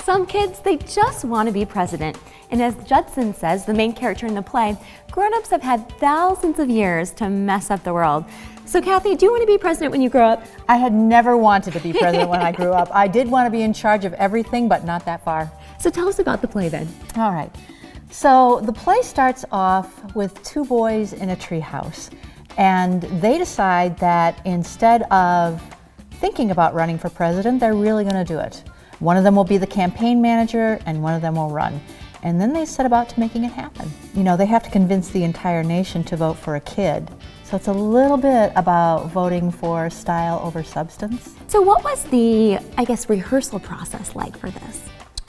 Some kids, they just want to be president. And as Judson says, the main character in the play, grown-ups have had thousands of years to mess up the world. So Kathy, do you want to be president when you grow up? I had never wanted to be president when I grew up. I did want to be in charge of everything, but not that far. So tell us about the play then. All right. So the play starts off with two boys in a treehouse, and they decide that instead of thinking about running for president, they're really going to do it. One of them will be the campaign manager, and one of them will run. And then they set about to making it happen. You know, they have to convince the entire nation to vote for a kid. So it's a little bit about voting for style over substance. So what was the, I guess, rehearsal process like for this?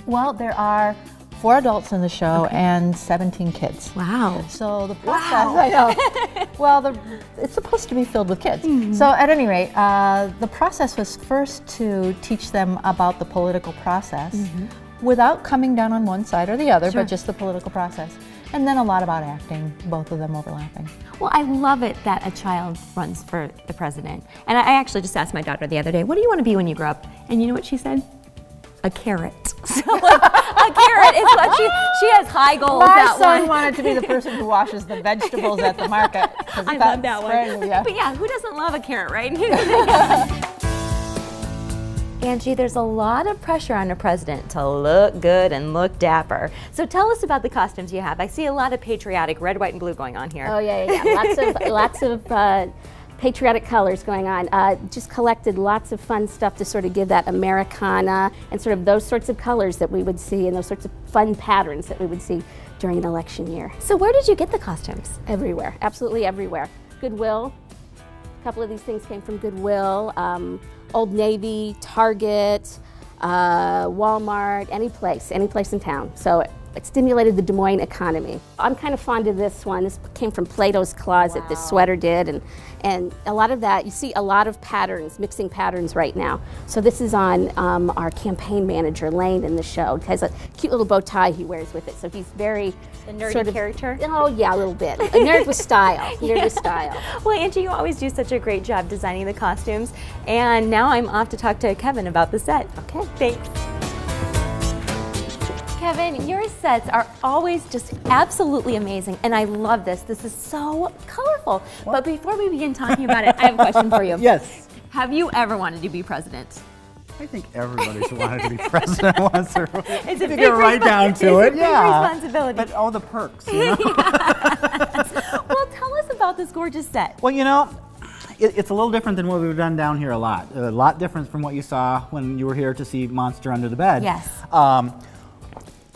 Well, there are 4 adults in the show and 17 kids. Wow. So the process, I know. Well, it's supposed to be filled with kids. So at any rate, the process was first to teach them about the political process without coming down on one side or the other, but just the political process. And then a lot about acting, both of them overlapping. Well, I love it that a child runs for the president. And I actually just asked my daughter the other day, what do you want to be when you grow up? And you know what she said? A carrot. So like, a carrot is what she has high goals. My son wanted to be the person who washes the vegetables at the market. I love that one. But yeah, who doesn't love a carrot, right? Angie, there's a lot of pressure on a president to look good and look dapper. So tell us about the costumes you have. I see a lot of patriotic red, white, and blue going on here. Oh yeah. Lots of patriotic colors going on. Just collected lots of fun stuff to sort of give that Americana and sort of those sorts of colors that we would see and those sorts of fun patterns that we would see during an election year. So where did you get the costumes? Everywhere, absolutely everywhere. Goodwill. A couple of these things came from Goodwill. Old Navy, Target, Walmart, any place in town. So it stimulated the Des Moines economy. I'm kind of fond of this one. This came from Plato's Closet, this sweater did, and a lot of that, you see a lot of patterns, mixing patterns right now. So this is on our campaign manager, Lane, in the show. He has a cute little bow tie he wears with it, so he's very a nerdy sort of, character? Oh yeah, a little bit. A nerd with style, nerd with style. Well, Angie, you always do such a great job designing the costumes, and now I'm off to talk to Kevin about the set. Okay. Thanks. Kevin, your sets are always just absolutely amazing, and I love this. This is so colorful. But before we begin talking about it, I have a question for you. Yes. Have you ever wanted to be president? I think everybody's wanted to be president once or It's a big get right down to it. Big responsibility. But all the perks, you know? Well, tell us about this gorgeous set. Well, you know, it's a little different than what we've done down here a lot different from what you saw when you were here to see Monster Under the Bed. Yes.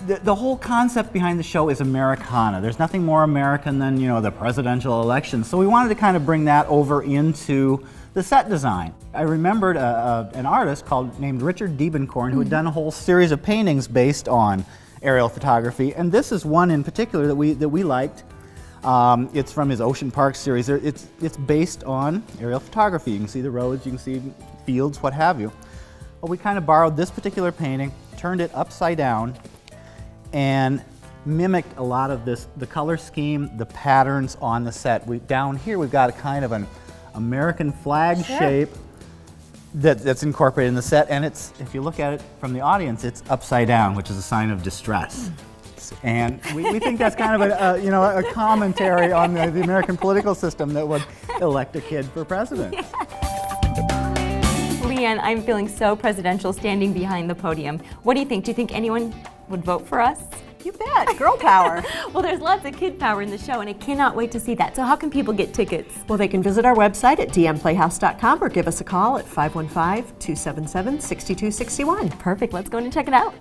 The whole concept behind the show is Americana. There's nothing more American than, you know, the presidential election. So we wanted to kind of bring that over into the set design. I remembered an artist named Richard Diebenkorn who had done a whole series of paintings based on aerial photography, and this is one in particular that we liked. It's from his Ocean Park series. It's based on aerial photography. You can see the roads, you can see fields, what have you. Well, we kind of borrowed this particular painting, turned it upside down, and mimicked a lot of the color scheme, the patterns on the set. Down here we've got a kind of an American flag shape that's incorporated in the set, and if you look at it from the audience, it's upside down, which is a sign of distress. And we think that's kind of a commentary on the American political system that would elect a kid for president. Leanne, I'm feeling so presidential standing behind the podium. What do you think? Do you think anyone would vote for us? You bet, girl power. Well, there's lots of kid power in the show, and I cannot wait to see that. So how can people get tickets? Well, they can visit our website at dmplayhouse.com or give us a call at 515-277-6261. Perfect. Let's go in and check it out.